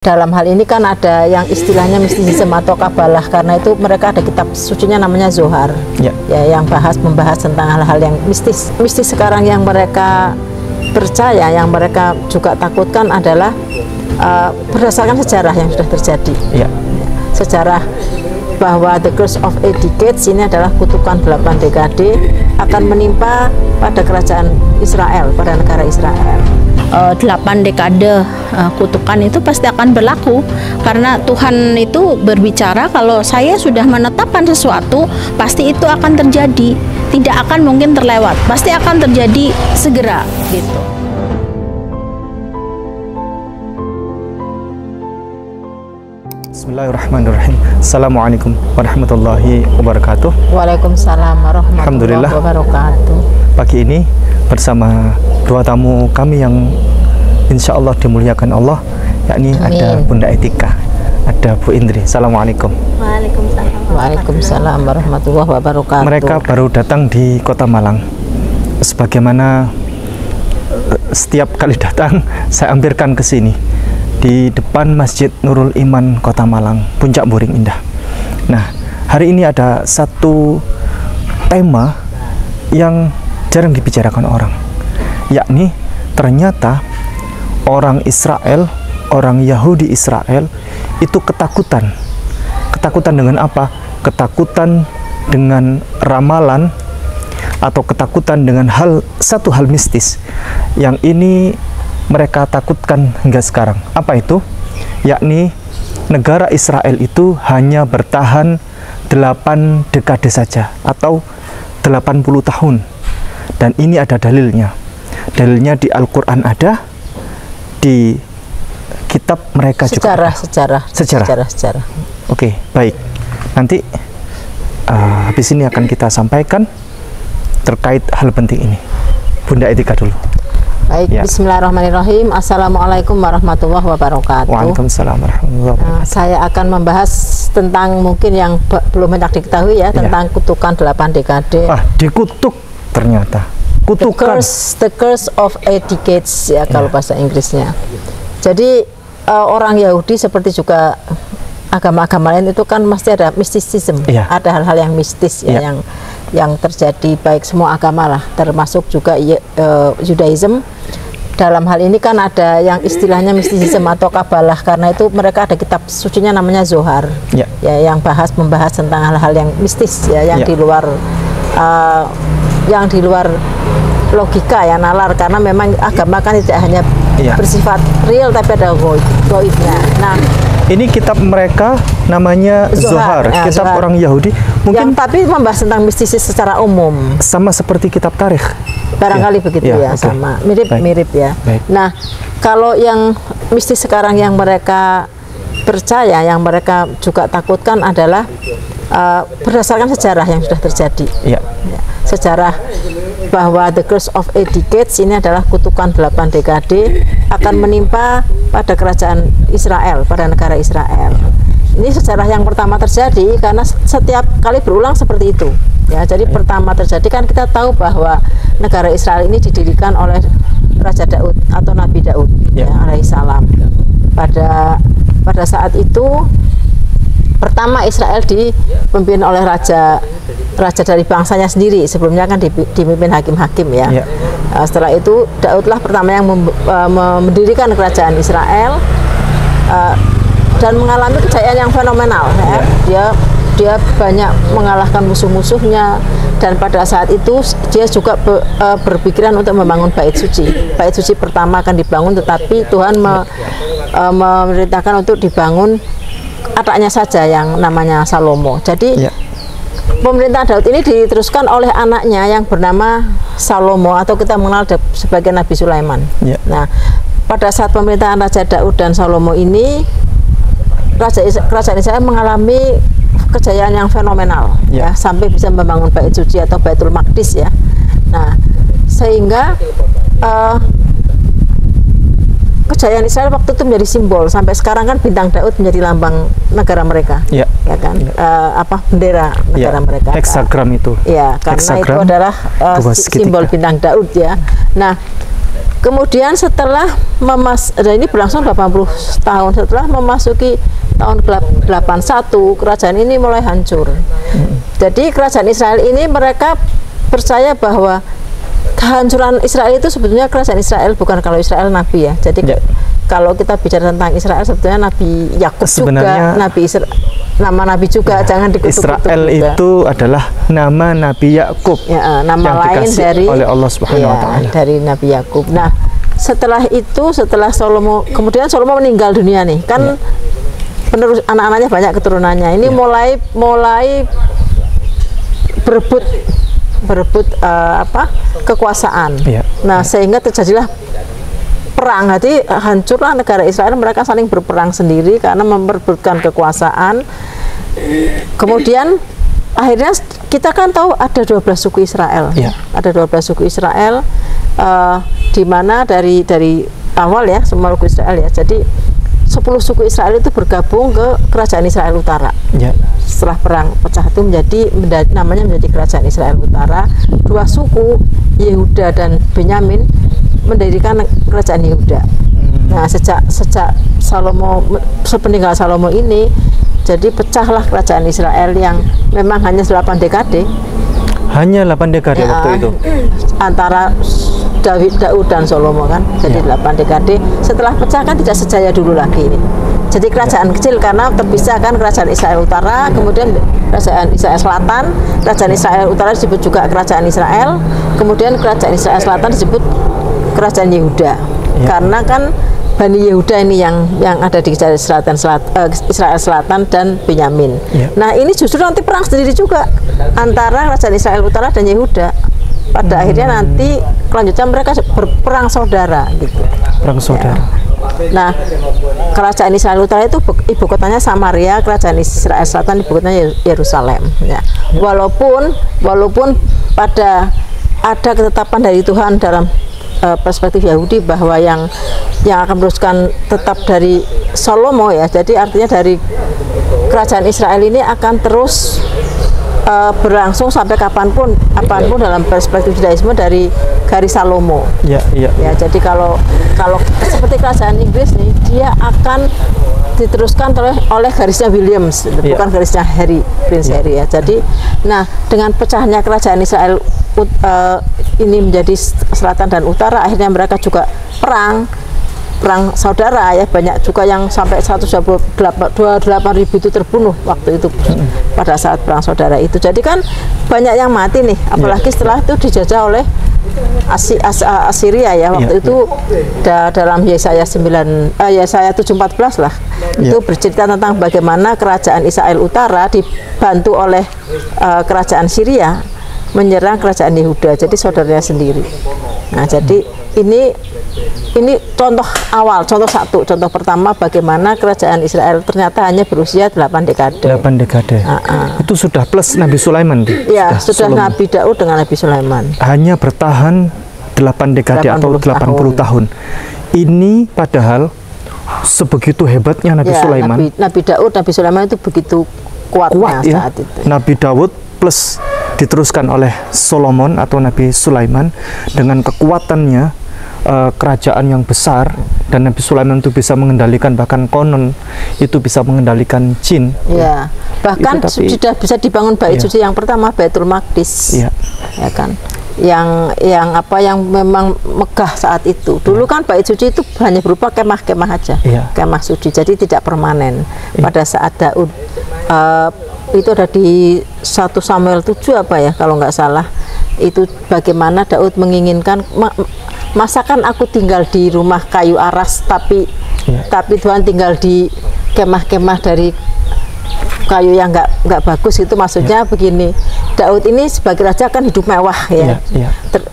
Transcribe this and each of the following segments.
Dalam hal ini kan ada yang istilahnya mistisisme atau kabalah, karena itu mereka ada kitab sucinya namanya Zohar, ya yang membahas tentang hal-hal yang mistis. Mistis sekarang yang mereka percaya, yang mereka juga takutkan adalah berdasarkan sejarah yang sudah terjadi. Sejarah bahwa the curse of 8 decades ini adalah kutukan 8 dekade akan menimpa pada kerajaan Israel, pada negara Israel. 8 dekade kutukan itu pasti akan berlaku, karena Tuhan itu berbicara kalau saya sudah menetapkan sesuatu pasti itu akan terjadi, tidak akan mungkin terlewat, pasti akan terjadi segera gitu. Bismillahirrahmanirrahim. Assalamualaikum warahmatullahi wabarakatuh. Waalaikumsalam warahmatullahi wabarakatuh. Pagi ini bersama dua tamu kami yang insya Allah dimuliakan Allah, yakni ada Bunda Etika, ada Bu Indri. Assalamualaikum. Waalaikumsalam. Waalaikumsalam warahmatullahi wabarakatuh. Mereka baru datang di Kota Malang. Sebagaimana setiap kali datang saya hampirkan ke sini, di depan Masjid Nurul Iman Kota Malang, Puncak Buring Indah. Nah, hari ini ada satu tema yang jarang dibicarakan orang, yakni ternyata orang Israel, orang Yahudi Israel itu ketakutan. Ketakutan dengan apa? Ketakutan dengan ramalan atau ketakutan dengan satu hal mistis yang ini mereka takutkan hingga sekarang. Apa itu? Yakni negara Israel itu hanya bertahan 8 dekade saja atau 80 tahun. Dan ini ada dalilnya. Dalilnya di Al-Quran ada, di kitab mereka juga. Sejarah. Oke, baik. Nanti habis ini akan kita sampaikan terkait hal penting ini. Bunda Etika dulu. Baik, ya. Bismillahirrahmanirrahim. Assalamualaikum warahmatullahi wabarakatuh. Waalaikumsalam warahmatullahi wabarakatuh. Saya akan membahas tentang mungkin yang belum banyak diketahui ya, tentang kutukan 8 dekade. Dikutuk ternyata. Kutukan. The curse of 8 decades ya kalau bahasa Inggrisnya. Jadi orang Yahudi seperti juga agama-agama lain itu kan mesti ada mistisisme, ada hal-hal yang mistis ya, yang terjadi baik semua agama lah, termasuk juga Judaism. Dalam hal ini kan ada yang istilahnya mistisisme atau kabalah, karena itu mereka ada kitab sucinya namanya Zohar, ya yang membahas tentang hal-hal yang mistis ya, yang di luar logika ya, nalar, karena memang agama kan tidak hanya bersifat real tapi ada goibnya. Nah, ini kitab mereka namanya Zohar, kitab Zohar. Orang Yahudi mungkin tapi membahas tentang mistis secara umum, sama seperti kitab tarikh barangkali begitu ya, sama mirip ya. Nah, kalau yang mistis sekarang yang mereka percaya, yang mereka juga takutkan adalah berdasarkan sejarah yang sudah terjadi. Sejarah bahwa the curse of 8 decades ini adalah kutukan 8 dekade akan menimpa pada kerajaan Israel, pada negara Israel. Ini sejarah yang pertama terjadi karena setiap kali berulang seperti itu. Ya, jadi pertama terjadi kan kita tahu bahwa negara Israel ini didirikan oleh Raja Daud atau Nabi Daud alaihissalam. Pada saat itu pertama Israel dipimpin oleh raja dari bangsanya sendiri. Sebelumnya kan dipimpin hakim-hakim ya. Setelah itu Daudlah pertama yang mendirikan kerajaan Israel dan mengalami kejayaan yang fenomenal ya. Dia banyak mengalahkan musuh-musuhnya, dan pada saat itu dia juga berpikiran untuk membangun bait suci. Bait suci pertama akan dibangun, tetapi Tuhan memerintahkan untuk dibangun anaknya saja yang namanya Salomo. Jadi pemerintahan Daud ini diteruskan oleh anaknya yang bernama Salomo, atau kita mengenal sebagai Nabi Sulaiman. Nah, pada saat pemerintahan Raja Daud dan Salomo ini, kerajaan Israel mengalami kejayaan yang fenomenal ya, sampai bisa membangun bait suci atau Baitul Maqdis ya. Nah, sehingga kejayaan Israel waktu itu menjadi simbol. Sampai sekarang kan bintang Daud menjadi lambang negara mereka, ya kan, bendera negara mereka. Heksagram itu. Ya, karena itu adalah simbol bintang Daud ya. Nah, Kemudian setelah ini berlangsung 80 tahun, setelah memasuki tahun 81, kerajaan ini mulai hancur. Jadi kerajaan Israel ini mereka percaya bahwa kehancuran Israel itu sebetulnya kerajaan Israel, bukan kalau Israel nabi ya. Jadi kalau kita bicara tentang Israel sebetulnya Nabi Yakub juga, nama nabi juga, jangan dikutuk-kutuk. Israel juga. Itu adalah nama Nabi Yakub, ya, nama yang lain dari oleh Allah Subhanahu wa taala. Dari Nabi Yakub. Nah, setelah itu, setelah Salomo, kemudian Salomo meninggal dunia nih, kan penerus anak-anaknya banyak keturunannya. Ini mulai berebut kekuasaan. Nah, sehingga terjadilah perang. Jadi hancurlah negara Israel, mereka saling berperang sendiri karena memperebutkan kekuasaan. Kemudian akhirnya kita kan tahu ada 12 suku Israel. Ada 12 suku Israel, di mana dari awal ya, semua suku Israel ya. Jadi 10 suku Israel itu bergabung ke kerajaan Israel Utara. Setelah perang pecah itu namanya menjadi kerajaan Israel Utara. 2 suku, Yehuda dan Benyamin, mendirikan kerajaan Yehuda. Nah, sejak Salomo, sepeninggal Salomo ini, jadi pecahlah kerajaan Israel yang memang hanya 8 dekade. Hanya 8 dekade waktu itu. Antara Daud dan Salomo kan, jadi 8 dekade. Setelah pecah kan tidak sejaya dulu lagi ini. Jadi kerajaan kecil karena terpisah kan, kerajaan Israel Utara, kemudian kerajaan Israel Selatan. Kerajaan Israel Utara disebut juga kerajaan Israel, kemudian kerajaan Israel Selatan disebut kerajaan Yehuda. Karena kan Bani Yehuda ini yang ada di Israel Selatan dan Benyamin. Nah, ini justru nanti perang sendiri juga antara kerajaan Israel Utara dan Yehuda. Pada akhirnya nanti kelanjutan mereka berperang saudara gitu. Perang saudara. Nah, kerajaan Israel Utara itu ibu kotanya Samaria, kerajaan Israel Selatan ibu kotanya Yerusalem. Ya. Walaupun pada ada ketetapan dari Tuhan dalam perspektif Yahudi bahwa yang akan meneruskan tetap dari Salomo ya. Jadi artinya dari kerajaan Israel ini akan terus berlangsung sampai kapanpun dalam perspektif Judaisme dari garis Salomo. Ya, jadi kalau seperti kerajaan Inggris nih, dia akan diteruskan oleh garisnya Williams, bukan garisnya Harry, Prince Harry ya. Jadi, nah dengan pecahnya kerajaan Israel ini menjadi selatan dan utara, akhirnya mereka juga perang saudara ya, banyak juga yang sampai 128.000 itu terbunuh waktu itu pada saat perang saudara itu. Jadi kan banyak yang mati nih, apalagi setelah itu dijajah oleh Assyria ya waktu itu. Dalam Yesaya 7:14 lah itu bercerita tentang bagaimana kerajaan Israel Utara dibantu oleh kerajaan Syria menyerang kerajaan Yehuda, jadi saudaranya sendiri. Nah, jadi ini contoh awal, contoh pertama bagaimana kerajaan Israel ternyata hanya berusia 8 dekade. 8 dekade. Itu sudah plus Nabi Sulaiman. Ya, sudah Nabi Daud dengan Nabi Sulaiman. Hanya bertahan 8 dekade atau 80 tahun. Ini padahal sebegitu hebatnya Nabi Sulaiman. Nabi Daud, Nabi Sulaiman itu begitu kuatnya saat itu. Nabi Daud plus diteruskan oleh Solomon atau Nabi Sulaiman dengan kekuatannya, kerajaan yang besar, dan Nabi Sulaiman itu bisa mengendalikan, bahkan konon itu bisa mengendalikan jin. Ya, bahkan sudah bisa dibangun bait suci yang pertama, Baitul Maqdis. Ya kan, yang memang megah saat itu. Dulu kan bait suci itu hanya berupa kemah-kemah aja, kemah suci, jadi tidak permanen. Pada saat Daud itu ada di 1 Samuel 7 kalau nggak salah, itu bagaimana Daud menginginkan, masakan aku tinggal di rumah kayu aras tapi Tuhan tinggal di kemah-kemah dari kayu yang nggak bagus. Itu maksudnya begini, Daud ini sebagai raja kan hidup mewah ya,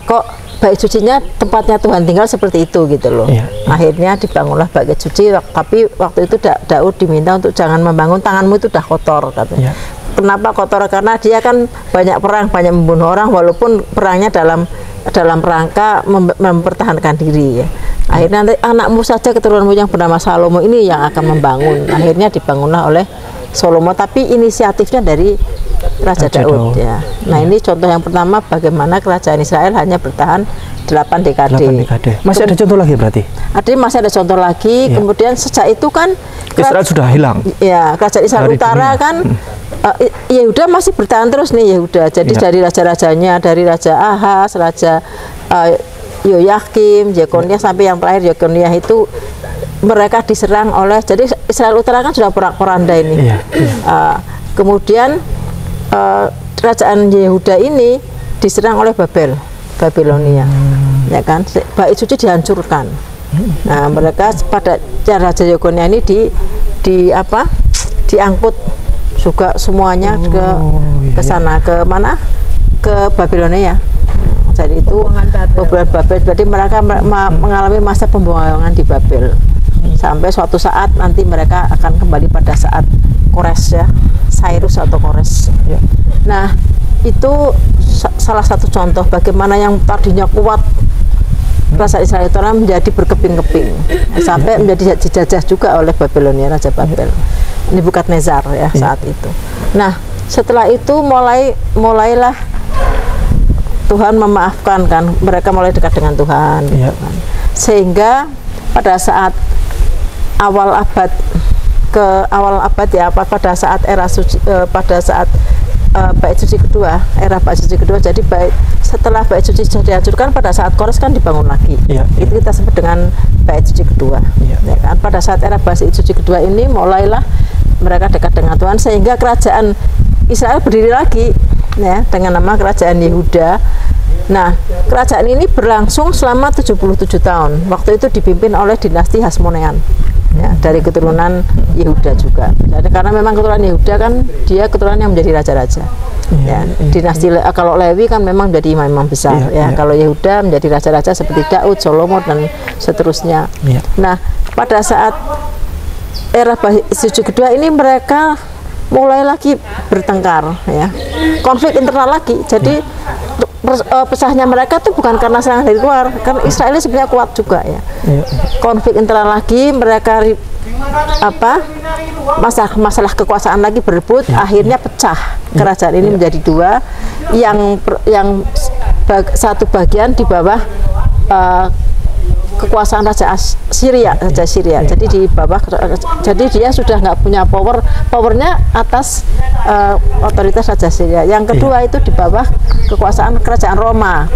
kok bait sucinya tempatnya Tuhan tinggal seperti itu gitu loh. Akhirnya dibangunlah bait suci, tapi waktu itu Daud diminta untuk jangan membangun, tanganmu itu udah kotor katanya. Kenapa kotor? Karena dia kan banyak perang, banyak membunuh orang, walaupun perangnya dalam rangka mempertahankan diri ya. Akhirnya nanti anakmu saja, keturunanmu yang bernama Salomo ini yang akan membangun. Akhirnya dibangunlah oleh Salomo, tapi inisiatifnya dari Raja Daud ya. Nah, ini contoh yang pertama bagaimana kerajaan Israel hanya bertahan 8 dekade. Masih ada contoh lagi berarti? Masih ada contoh lagi. Kemudian sejak itu kan Israel sudah hilang. Ya, kerajaan Israel Utara kan Yehuda masih bertahan terus nih Yehuda. Jadi dari raja-rajanya, dari Raja Ahaz, Raja Yoyakim, Yekoniah sampai yang terakhir Yekoniah itu mereka diserang oleh, jadi Israel Utara kan sudah porak-poranda ini. Kemudian kerajaan Yehuda ini diserang oleh Babilonia, ya kan, bait suci dihancurkan. Nah, mereka pada Raja Yekoniah ini diangkut juga semuanya ke sana, ke mana? Ke Babilonia. Jadi itu pembuangan Babel. Jadi mereka mengalami masa pembuangan di Babel sampai suatu saat nanti mereka akan kembali pada saat Kores, ya, Cyrus atau Kores. Nah, itu salah satu contoh bagaimana yang tadinya kuat kerajaan Israel itu menjadi berkeping-keping sampai menjadi dijajah juga oleh Babilonia, Raja Babel, Nebukadnezar, ya, saat itu. Nah, setelah itu mulailah Tuhan memaafkan, kan, mereka mulai dekat dengan Tuhan, kan. Sehingga pada saat awal abad ya, pada saat era suci, pada saat bait suci kedua, era bait suci kedua, jadi setelah bait suci sudah dihancurkan, pada saat Kores kan dibangun lagi, itu kita sebut dengan bait suci kedua, ya kan. Pada saat era bait suci kedua ini mulailah mereka dekat dengan Tuhan, sehingga kerajaan Israel berdiri lagi, ya, dengan nama kerajaan Yehuda. Nah, kerajaan ini berlangsung selama 77 tahun. Waktu itu dipimpin oleh dinasti Hasmonean, ya, dari keturunan Yehuda juga. Jadi karena memang keturunan Yehuda kan dia keturunan yang menjadi raja-raja. Dinasti kalau Lewi kan memang menjadi imam-imam besar, Kalau Yehuda menjadi raja-raja seperti Daud, Salomo dan seterusnya. Nah, pada saat era bait suci kedua ini mereka mulai lagi bertengkar, ya, konflik internal lagi. Jadi pesahnya mereka tuh bukan karena serangan dari luar, kan Israel sebenarnya kuat juga, ya. Konflik internal lagi, mereka masalah kekuasaan lagi berebut, akhirnya pecah kerajaan ini menjadi dua, yang satu bagian di bawah kekuasaan Raja Syria. Jadi di bawah, jadi dia sudah nggak punya powernya atas otoritas Raja Syria. Yang kedua itu di bawah kekuasaan kerajaan Roma.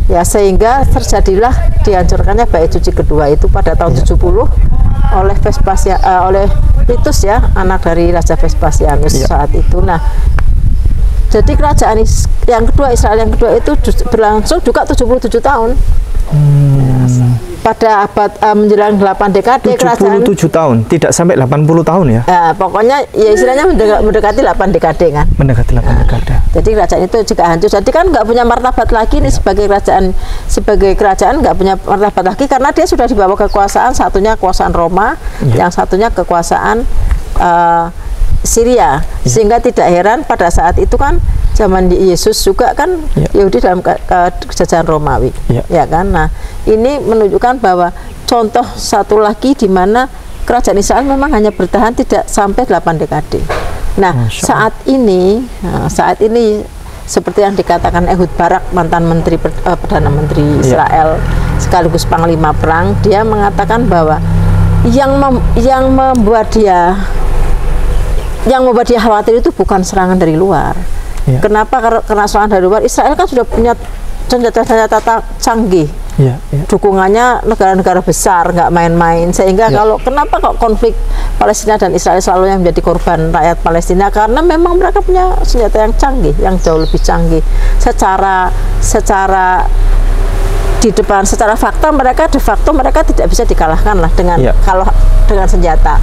Ya, sehingga terjadilah dihancurkannya bait suci kedua itu pada tahun 70 oleh Vespasianus, oleh Titus, ya, anak dari Raja Vespasianus saat itu. Nah, jadi kerajaan yang kedua, Israel yang kedua itu berlangsung juga 77 tahun. Pada abad menjelang 8 dekade 77 tahun, tidak sampai 80 tahun, ya. Pokoknya ya istilahnya mendekati 8 dekade, kan. Mendekati 8 dekade. Jadi kerajaan itu juga hancur. Jadi kan nggak punya martabat lagi nih sebagai kerajaan nggak punya martabat lagi karena dia sudah dibawa kekuasaan, satunya kekuasaan Roma, yang satunya kekuasaan Syria. Sehingga tidak heran pada saat itu kan zaman Yesus juga kan Yahudi dalam kejajahan Romawi, ya kan. Nah, ini menunjukkan bahwa contoh satu lagi di mana kerajaan Israel memang hanya bertahan tidak sampai 8 dekade. Nah, saat ini seperti yang dikatakan Ehud Barak, mantan Perdana Menteri Israel sekaligus panglima perang, dia mengatakan bahwa yang membuat dia khawatir itu bukan serangan dari luar. Kenapa? Karena serangan dari luar, Israel kan sudah punya senjata-senjata canggih. Dukungannya negara-negara besar, nggak main-main. Sehingga kenapa kok konflik Palestina dan Israel selalu yang menjadi korban rakyat Palestina? Karena memang mereka punya senjata yang canggih, yang jauh lebih canggih. Secara di depan, secara fakta mereka de facto mereka tidak bisa dikalahkan lah dengan dengan senjata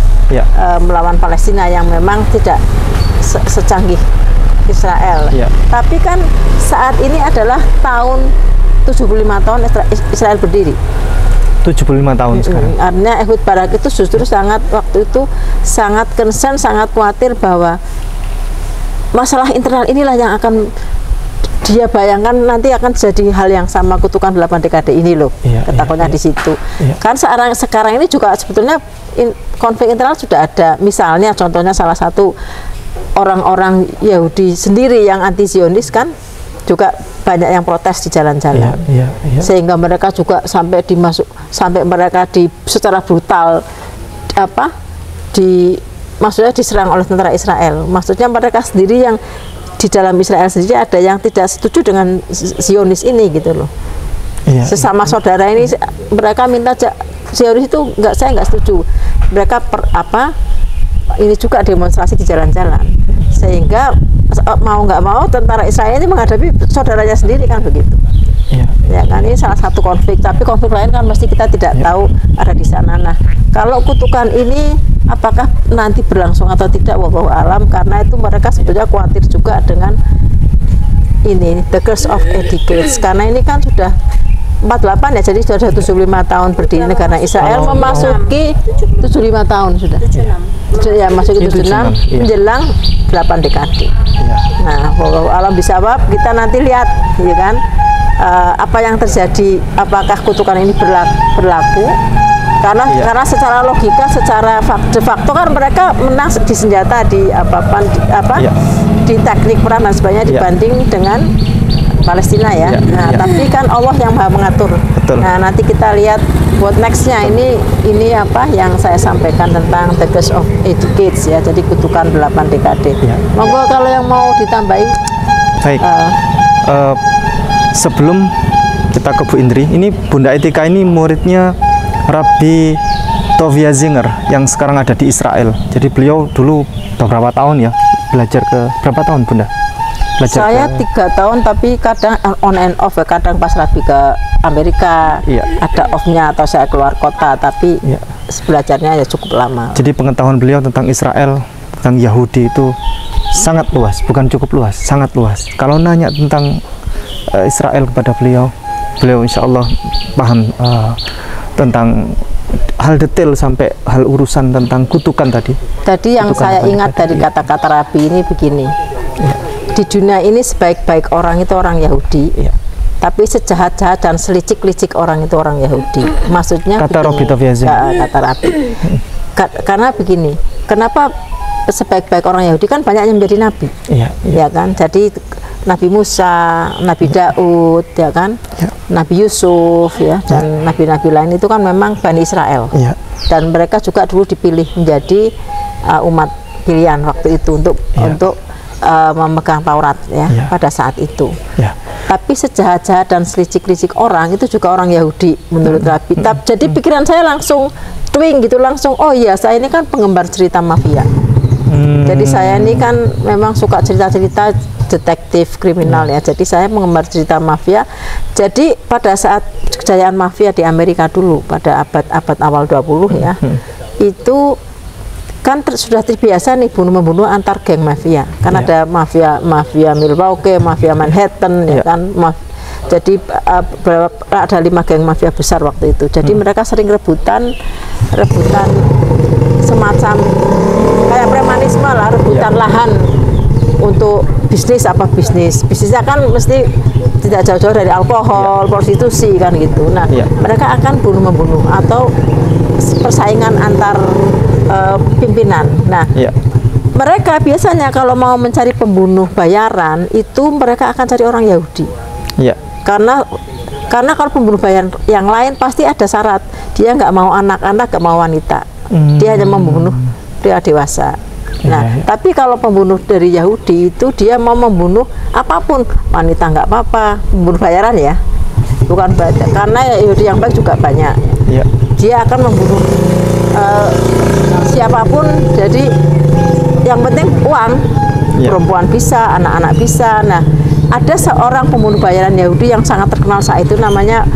melawan Palestina yang memang tidak secanggih Israel. Tapi kan saat ini adalah tahun 75 tahun Israel berdiri. 75 tahun sekarang. Artinya Ehud Barak itu justru waktu itu sangat concern, sangat khawatir bahwa masalah internal inilah yang akan dia bayangkan nanti akan jadi hal yang sama kutukan 8 dekade ini loh. Ketakutannya di situ. Kan sekarang ini juga sebetulnya konflik internal sudah ada. Misalnya contohnya salah satu orang-orang Yahudi sendiri yang anti Zionis kan juga banyak yang protes di jalan-jalan, sehingga mereka juga sampai mereka secara brutal maksudnya diserang oleh tentara Israel. Maksudnya mereka sendiri yang di dalam Israel sendiri ada yang tidak setuju dengan Zionis ini gitu loh. Sesama saudara ini mereka minta Zionis itu saya nggak setuju. Mereka ini juga demonstrasi di jalan-jalan, sehingga mau nggak mau tentara Israel ini menghadapi saudaranya sendiri kan begitu. Ya kan, ini salah satu konflik, tapi konflik lain kan mesti kita tidak tahu ada di sana. Nah, kalau kutukan ini apakah nanti berlangsung atau tidak, wallahu alam, karena itu mereka sebetulnya khawatir juga dengan ini the curse of Edikids, karena ini kan sudah 48 ya, jadi sudah 75 tahun berdiri negara Israel, memasuki 75 tahun sudah. Ya, masuki 76 menjelang 8 dekade. Nah, wallahu alam bisawab, kita nanti lihat ya kan apa yang terjadi, apakah kutukan ini berlaku. Karena secara logika, secara de facto kan mereka menang di senjata, di di teknik perang dan sebagainya dibanding dengan Palestina ya. Tapi kan Allah yang Maha mengatur. Nah, nanti kita lihat buat nextnya ini apa yang saya sampaikan tentang the curse of Edikids ya. Jadi kutukan 8 dekade. Monggo kalau yang mau ditambahi. Baik. Sebelum kita ke Bu Indri, ini Bunda Etika ini muridnya Rabbi Tovia Zinger yang sekarang ada di Israel. Jadi beliau dulu beberapa tahun ya belajar ke berapa tahun Bunda? Saya 3 tahun, tapi kadang on and off ya, kadang pas Rabbi ke Amerika ada off-nya atau saya keluar kota, tapi belajarnya ya cukup lama. Jadi pengetahuan beliau tentang Israel, tentang Yahudi itu sangat luas, bukan cukup luas, sangat luas. Kalau nanya tentang Israel kepada beliau insya Allah paham tentang hal detail sampai hal urusan tentang kutukan tadi. Tadi yang saya ingat dari kata-kata Rabbi ini begini, di dunia ini sebaik-baik orang itu orang Yahudi, tapi sejahat-jahat dan selicik-licik orang itu orang Yahudi. Maksudnya kata Rabbi Tovia Zinger. Kata Rabbi. Karena begini, kenapa sebaik-baik orang Yahudi kan banyak yang menjadi nabi, ya kan? Jadi Nabi Musa, Nabi Daud, ya kan, Nabi Yusuf, ya, dan nabi-nabi lain itu kan memang Bani Israel, dan mereka juga dulu dipilih menjadi umat pilihan waktu itu untuk memegang Taurat ya pada saat itu. Tapi sejahat-jahat dan selicik-licik orang itu juga orang Yahudi menurut Rabbi. Jadi pikiran saya langsung twing gitu, langsung oh iya, saya ini kan penggemar cerita mafia. Jadi saya ini kan memang suka cerita-cerita detektif kriminal ya. Jadi saya penggemar cerita mafia. Jadi pada saat kejayaan mafia di Amerika dulu pada abad awal 20 ya, itu kan sudah terbiasa nih bunuh-membunuh antar geng mafia. Kan ada mafia Milwaukee, mafia Manhattan ya kan. Jadi ada 5 geng mafia besar waktu itu. Jadi mereka sering rebutan semacam kayak premanisme lah, rebutan lahan untuk bisnisnya kan mesti tidak jauh-jauh dari alkohol, prostitusi kan gitu. Nah, mereka akan bunuh-membunuh atau persaingan antar pimpinan. Nah, mereka biasanya kalau mau mencari pembunuh bayaran itu mereka akan cari orang Yahudi. Karena kalau pembunuh bayaran yang lain pasti ada syarat, dia nggak mau anak-anak, nggak mau wanita, dia hanya membunuh pria dewasa. Nah, tapi kalau pembunuh dari Yahudi itu dia mau membunuh apapun, wanita nggak apa-apa, pembunuh bayaran ya, bukan banyak, karena Yahudi yang baik juga banyak. Dia akan membunuh siapapun, jadi yang penting uang, perempuan bisa, anak-anak bisa. Nah, ada seorang pembunuh bayaran Yahudi yang sangat terkenal saat itu, namanya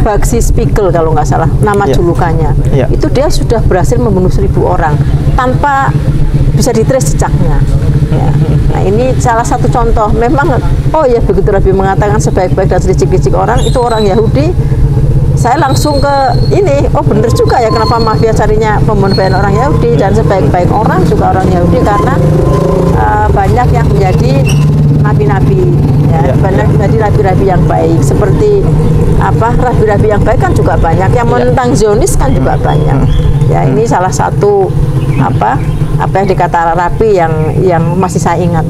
Bagsi Spiegel kalau nggak salah nama julukannya. Itu dia sudah berhasil membunuh 1000 orang tanpa bisa ditrace jejaknya. Nah, ini salah satu contoh. Memang oh ya, begitu Rabbi mengatakan sebaik-baik dan selicik-licik orang itu orang Yahudi, saya langsung ke ini, oh bener juga ya kenapa mafia carinya pembunuh bayaran orang Yahudi, dan sebaik-baik orang juga orang Yahudi karena banyak yang menjadi nabi-nabi ya, banyak menjadi nabi-nabi yang baik. Seperti rabi-rabi yang baik kan juga banyak, yang menentang Zionis kan juga banyak ya. Ini salah satu apa yang dikata Rabbi yang masih saya ingat.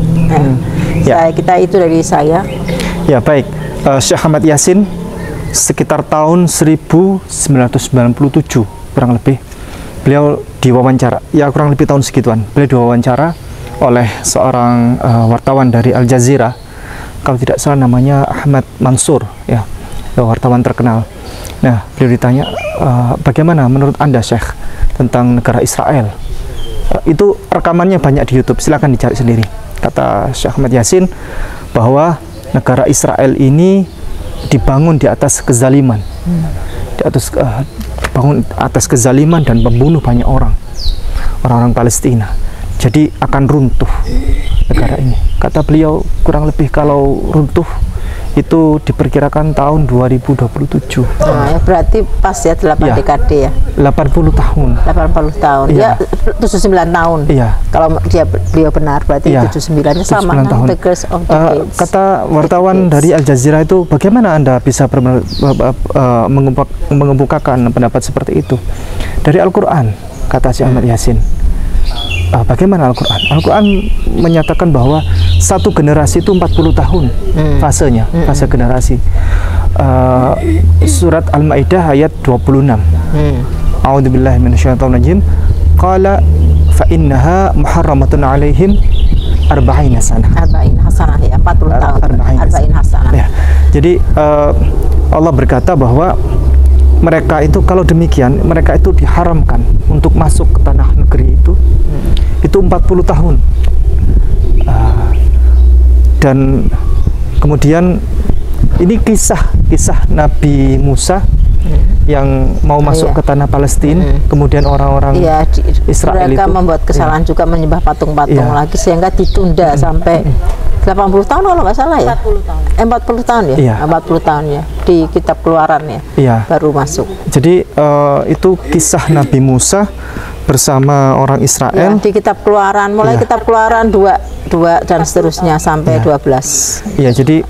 Kita itu dari saya. Ya baik, Syekh Ahmad Yasin sekitar tahun 1997 kurang lebih beliau diwawancara, ya kurang lebih tahun segituan, beliau diwawancara oleh seorang wartawan dari Al Jazeera, kalau tidak salah namanya Ahmad Mansur, ya wartawan terkenal. Nah, beliau ditanya, bagaimana menurut Anda Syekh tentang negara Israel? Itu rekamannya banyak di YouTube, silakan dicari sendiri. Kata Syekh Ahmad Yasin bahwa negara Israel ini dibangun di atas kezaliman, di atas bangun atas kezaliman dan membunuh banyak orang-orang Palestina. Jadi akan runtuh negara ini. Kata beliau kurang lebih kalau runtuh itu diperkirakan tahun 2027. Nah, ya berarti pas ya 8 dekade ya. 80 tahun. 80 tahun. Ya, 79 tahun. Iya. Kalau beliau benar berarti 79-nya sama tahun. The Curse of Decades. Kata wartawan dari Al Jazeera itu, bagaimana Anda bisa mengemukakan pendapat seperti itu? Dari Al-Qur'an, kata Syekh Ahmad Yasin. Bagaimana Al-Quran? Al-Quran menyatakan bahwa satu generasi itu 40 tahun fasenya, fase generasi. Surat Al-Maidah ayat 26. A'udzubillahi minasyaitonirrajim. Qala fa innaha muharramatun 'alaihim 40 sanah. 40 hasanah ya, 40 tahun. 40 hasanah. Ya. Jadi Allah berkata bahwa mereka itu, kalau demikian, mereka itu diharamkan untuk masuk ke tanah negeri itu 40 tahun. Dan kemudian ini kisah Nabi Musa yang mau masuk ke tanah Palestina, kemudian orang-orang Israel mereka itu membuat kesalahan juga menyembah patung-patung lagi, sehingga ditunda sampai 80 tahun kalau nggak salah ya. 40 tahun. 40 tahun ya. 40 tahun ya. Di kitab Keluaran ya. Baru masuk. Jadi itu kisah Nabi Musa bersama orang Israel. Di kitab Keluaran, mulai kitab Keluaran 2 dan seterusnya sampai 12. Iya, jadi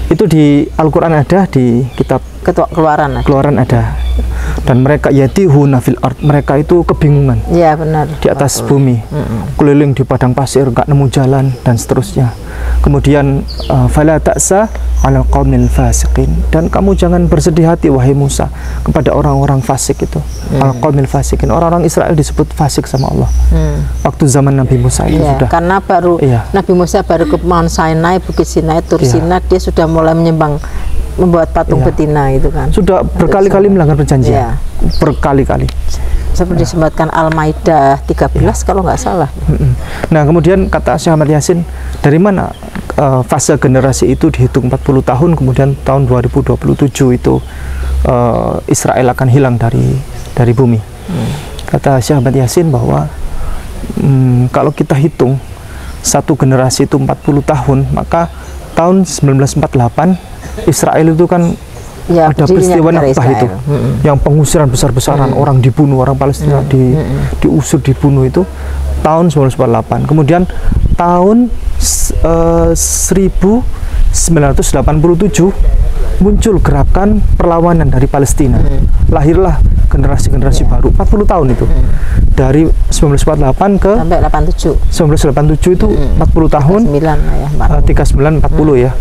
itu di Al-Qur'an ada, di kitab Keluaran ada. Dan mereka yatihuna fil ard, mereka itu kebingungan. Iya, benar. Di atas bumi. Keliling di padang pasir, enggak nemu jalan dan seterusnya. Kemudian fala ta'sa 'alal qaumil fasiqin, dan kamu jangan bersedih hati wahai Musa kepada orang-orang fasik itu. Al-qaumil fasiqin, orang-orang Israel disebut fasik sama Allah. Waktu zaman Nabi Musa itu sudah. Karena baru Nabi Musa baru ke Mount Sinai, Bukit Sinai, Tur Sinai, dia sudah mulai membuat patung betina itu kan. Sudah berkali-kali melanggar perjanjian. Berkali-kali. Seperti disebutkan Al-Maidah 13 kalau nggak salah. Nah, kemudian kata Syekh Ahmad Yasin, dari mana fase generasi itu dihitung 40 tahun, kemudian tahun 2027 itu Israel akan hilang dari bumi. Kata Syekh Ahmad Yasin bahwa kalau kita hitung satu generasi itu 40 tahun, maka tahun 1948 Israel itu kan ada peristiwa Nakbah itu, yang pengusiran besar-besaran, orang dibunuh, orang Palestina diusir, dibunuh itu tahun 1948. Kemudian tahun 1987 muncul gerakan perlawanan dari Palestina. Lahirlah generasi-generasi baru, 40 tahun itu. Dari 1948 ke sampai 1987 itu 40 tahun. 39 40 ya.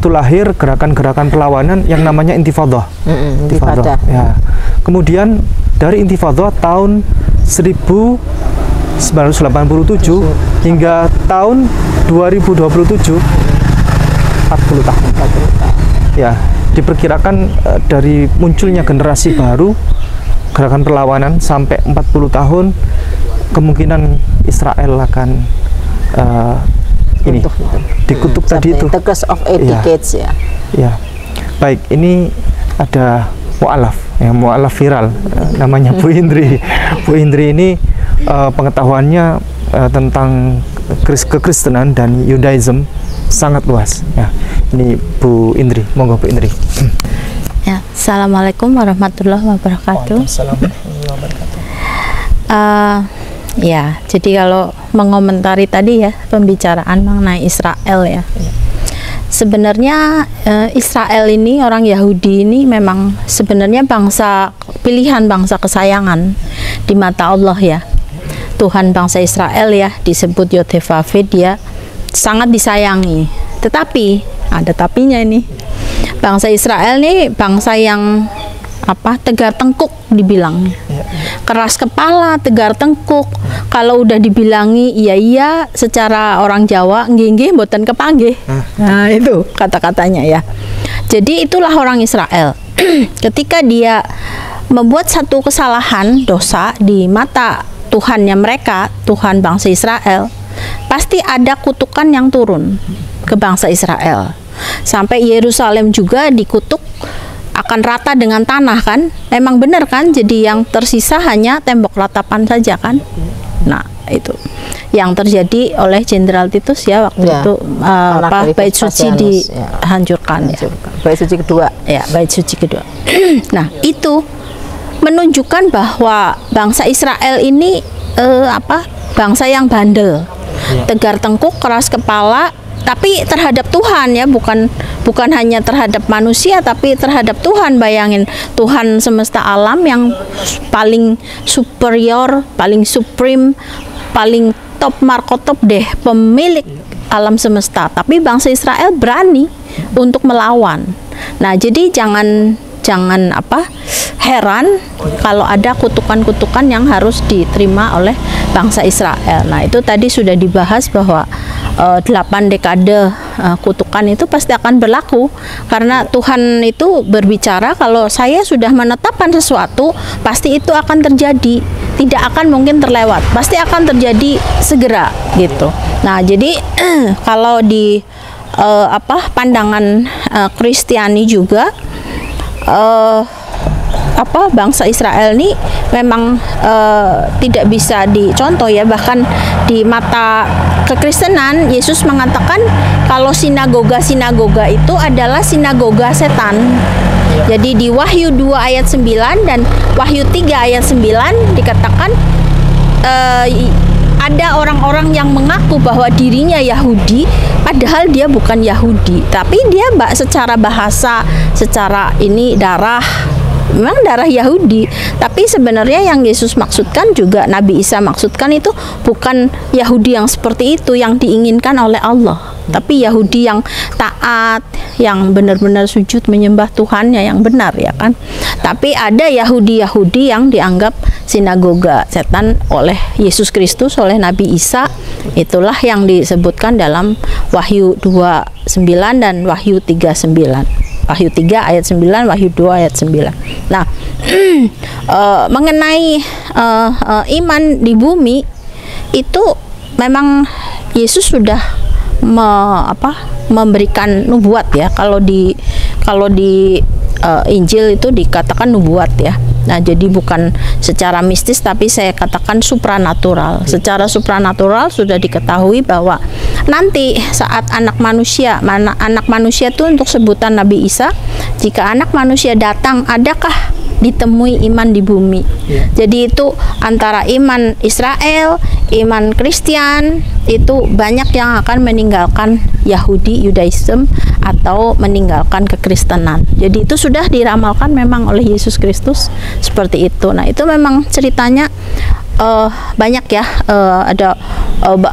Itu lahir gerakan-gerakan perlawanan yang namanya Intifadah. Intifadah. Ya. Kemudian dari Intifadah tahun 1987 hingga tahun 2027 40 tahun. Ya, diperkirakan dari munculnya generasi baru, gerakan perlawanan sampai 40 tahun, kemungkinan Israel akan ini dikutuk tadi itu. The Curse of Decades ya. Ya. Baik, ini ada mu'alaf, mu'alaf viral, namanya Bu Indri. Bu Indri ini pengetahuannya tentang kekristenan dan Yudaism sangat luas. Ya, ini Bu Indri, monggo Bu Indri. Ya, Assalamualaikum warahmatullahi wabarakatuh. Ya, jadi kalau mengomentari tadi ya pembicaraan mengenai Israel ya. Sebenarnya Israel ini, orang Yahudi ini memang sebenarnya bangsa pilihan, bangsa kesayangan di mata Allah ya. Tuhan bangsa Israel ya, disebut Yodhevavet, dia sangat disayangi. Tetapi ada tapinya ini. Bangsa Israel nih bangsa yang tegar tengkuk dibilangnya. Keras kepala, tegar tengkuk. Kalau udah dibilangi iya secara orang Jawa nggih mboten kepanggih. Nah, itu kata-katanya ya. Jadi itulah orang Israel. Ketika dia membuat satu kesalahan, dosa di mata Tuhannya mereka, Tuhan bangsa Israel, pasti ada kutukan yang turun ke bangsa Israel. Sampai Yerusalem juga dikutuk akan rata dengan tanah kan, memang benar kan, jadi yang tersisa hanya tembok ratapan saja kan. Nah itu yang terjadi oleh Jenderal Titus ya waktu itu bait suci dihancurkan ya. Bait suci kedua ya, bait suci kedua. Nah itu menunjukkan bahwa bangsa Israel ini bangsa yang bandel, tegar tengkuk, keras kepala, tapi terhadap Tuhan ya, bukan hanya terhadap manusia tapi terhadap Tuhan. Bayangin, Tuhan semesta alam yang paling superior, paling supreme, paling top markotop deh, pemilik alam semesta, tapi bangsa Israel berani untuk melawan. Nah jadi jangan heran kalau ada kutukan-kutukan yang harus diterima oleh bangsa Israel. Nah itu tadi sudah dibahas bahwa 8 dekade kutukan itu pasti akan berlaku, karena Tuhan itu berbicara kalau saya sudah menetapkan sesuatu pasti itu akan terjadi, tidak akan mungkin terlewat, pasti akan terjadi segera gitu. Nah jadi kalau di pandangan Kristiani juga bangsa Israel ini memang tidak bisa dicontoh ya. Bahkan di mata kekristenan, Yesus mengatakan kalau sinagoga itu adalah sinagoga setan. Jadi di Wahyu 2 ayat 9 dan Wahyu 3 ayat 9 dikatakan ada orang-orang yang mengaku bahwa dirinya Yahudi padahal dia bukan Yahudi, tapi dia secara bahasa, secara ini darah, memang darah Yahudi, tapi sebenarnya yang Yesus maksudkan, juga Nabi Isa maksudkan, itu bukan Yahudi yang seperti itu yang diinginkan oleh Allah, tapi Yahudi yang taat, yang benar-benar sujud menyembah Tuhannya yang benar ya kan. Tapi ada Yahudi-Yahudi yang dianggap sinagoga setan oleh Yesus Kristus, oleh Nabi Isa. Itulah yang disebutkan dalam Wahyu 2:9 dan Wahyu 3:9. Wahyu 3 ayat 9, Wahyu 2 ayat 9. Nah, mengenai iman di bumi itu memang Yesus sudah memberikan nubuat ya. Kalau di Injil itu dikatakan nubuat ya. Nah, jadi bukan secara mistis tapi saya katakan supranatural. Secara supranatural sudah diketahui bahwa nanti saat anak manusia itu untuk sebutan Nabi Isa, jika anak manusia datang, adakah ditemui iman di bumi? Jadi itu antara iman Israel, iman Kristen, itu banyak yang akan meninggalkan Yahudi, Yudaism, atau meninggalkan kekristenan. Jadi itu sudah diramalkan memang oleh Yesus Kristus seperti itu. Nah itu memang ceritanya banyak ya, ada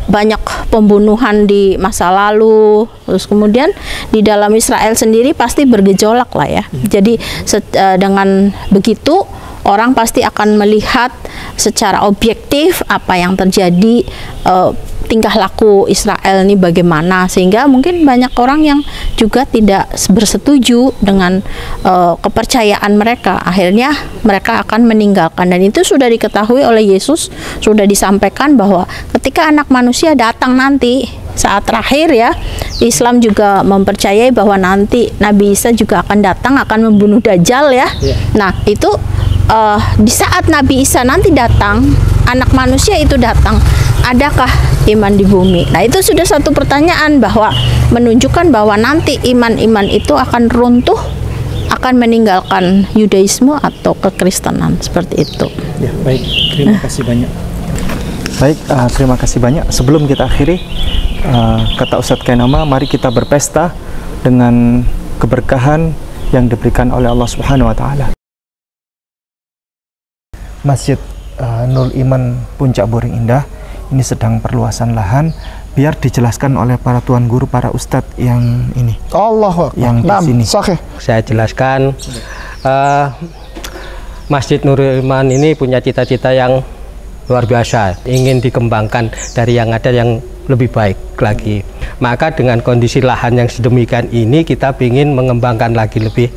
banyak pembunuhan di masa lalu, terus kemudian di dalam Israel sendiri pasti bergejolak lah ya. Jadi dengan begitu orang pasti akan melihat secara objektif apa yang terjadi, tingkah laku Israel ini bagaimana, sehingga mungkin banyak orang yang juga tidak bersetuju dengan kepercayaan mereka. Akhirnya mereka akan meninggalkan, dan itu sudah diketahui oleh Yesus, sudah disampaikan bahwa ketika anak manusia datang nanti saat terakhir ya, Islam juga mempercayai bahwa nanti Nabi Isa juga akan datang, akan membunuh Dajjal ya. Nah itu di saat Nabi Isa nanti datang, anak manusia itu datang, adakah iman di bumi? Nah itu sudah satu pertanyaan bahwa menunjukkan bahwa nanti iman-iman itu akan runtuh, akan meninggalkan Yudaisme atau kekristenan, seperti itu. Ya, baik, terima kasih banyak. Baik, terima kasih banyak. Sebelum kita akhiri, kata Ustadz Kainama, mari kita berpesta dengan keberkahan yang diberikan oleh Allah Subhanahu wa Ta'ala. Masjid Nurul Iman Puncak Boring Indah ini sedang perluasan lahan, biar dijelaskan oleh para tuan guru, para ustadz yang ini. Allah yang di sini. Saya jelaskan, Masjid Nurul Iman ini punya cita-cita yang luar biasa, ingin dikembangkan dari yang ada yang lebih baik lagi. Maka dengan kondisi lahan yang sedemikian ini, kita ingin mengembangkan lagi lebih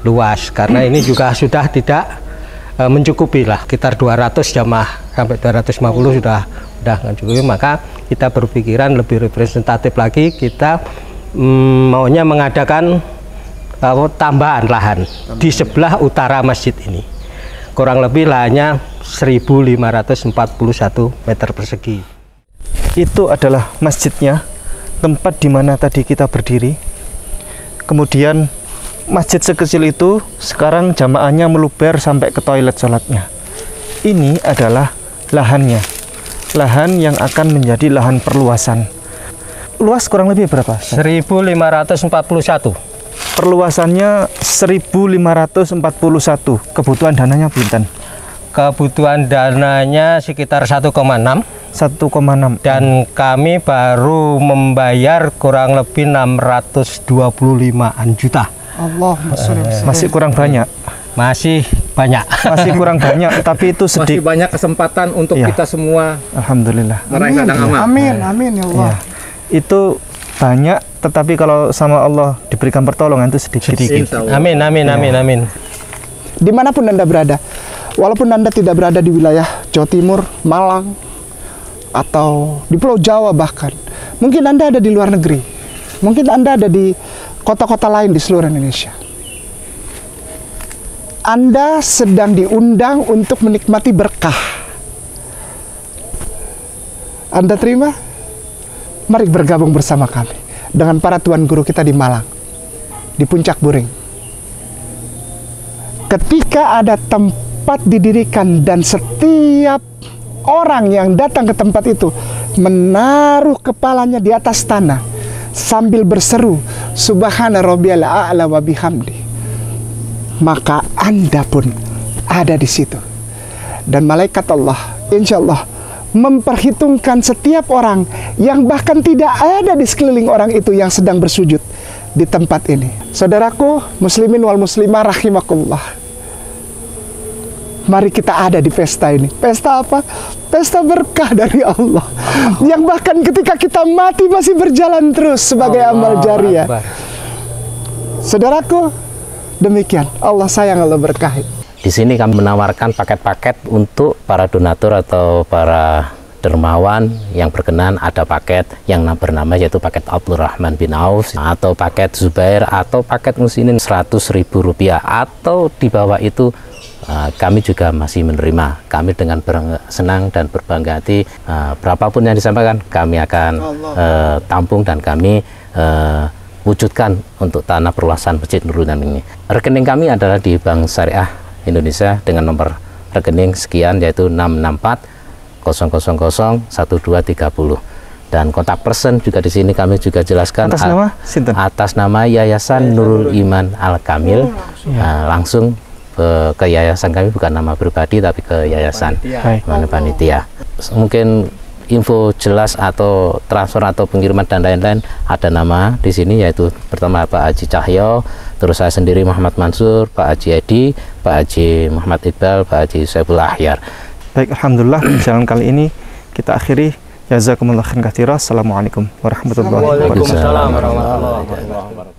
luas, karena ini juga sudah tidak mencukupi lah, sekitar 200 jamaah sampai 250 sudah mencukupi. Maka kita berpikiran lebih representatif lagi, kita maunya mengadakan tambahan lahan di sebelah utara masjid ini, kurang lebih lahannya 1.541 meter persegi. Itu adalah masjidnya, tempat di mana tadi kita berdiri. Kemudian masjid sekecil itu sekarang jamaahnya meluber sampai ke toilet sholatnya. Ini adalah lahannya, lahan yang akan menjadi lahan perluasan. Luas kurang lebih berapa? 1.541. Perluasannya 1.541. Kebutuhan dananya pinten? Kebutuhan dananya sekitar 1,6 dan kami baru membayar kurang lebih 625-an juta. Allah, masih kurang banyak. Masih banyak. Masih kurang banyak, tapi itu sedikit. Masih banyak kesempatan untuk kita semua. Alhamdulillah. Meraih ladang amal. Amin ya Allah. Itu banyak, tetapi kalau sama Allah diberikan pertolongan itu sedikit. Amin. Dimanapun Anda berada, walaupun Anda tidak berada di wilayah Jawa Timur, Malang, atau di Pulau Jawa bahkan, mungkin Anda ada di luar negeri, mungkin Anda ada di kota-kota lain di seluruh Indonesia. Anda sedang diundang untuk menikmati berkah. Anda terima? Mari bergabung bersama kami dengan para tuan guru kita di Malang, di Puncak Buring. Ketika ada tempat didirikan dan setiap orang yang datang ke tempat itu menaruh kepalanya di atas tanah sambil berseru Subhana Rabbiyal A'la wa bihamdi, maka Anda pun ada di situ. Dan malaikat Allah insya Allah memperhitungkan setiap orang yang bahkan tidak ada di sekeliling orang itu yang sedang bersujud di tempat ini. Saudaraku muslimin wal muslimah rahimakumullah, mari kita ada di pesta ini. Pesta apa? Pesta berkah dari Allah, yang bahkan ketika kita mati masih berjalan terus sebagai amal jariah. Saudaraku, demikian. Allah sayang, Allah berkahi. Di sini kami menawarkan paket-paket untuk para donatur atau para dermawan yang berkenan. Ada paket yang bernama yaitu paket Abdurrahman bin Auf, atau paket Zubair, atau paket muslimin Rp100.000, atau di bawah itu kami juga masih menerima. Kami dengan senang dan berbangga hati, berapapun yang disampaikan kami akan tampung dan kami wujudkan untuk tanah perluasan Masjid Nurul Iman ini. Rekening kami adalah di Bank Syariah Indonesia dengan nomor rekening sekian, yaitu 664 000 1230, dan kontak person juga di sini kami juga jelaskan atas nama Yayasan Nurul Iman Al Kamil. Langsung ke yayasan kami, bukan nama pribadi tapi ke yayasan panitia. Mungkin info jelas atau transfer atau pengiriman dan lain-lain, ada nama di sini, yaitu pertama Pak Haji Cahyo, terus saya sendiri Muhammad Mansur, Pak Haji Edi, Pak Haji Muhammad Iqbal, Pak Haji Saiful Ahyar. Baik, alhamdulillah jalan kali ini kita akhiri. Jazakumullah khairan katsira. Assalamualaikum warahmatullahi wabarakatuh.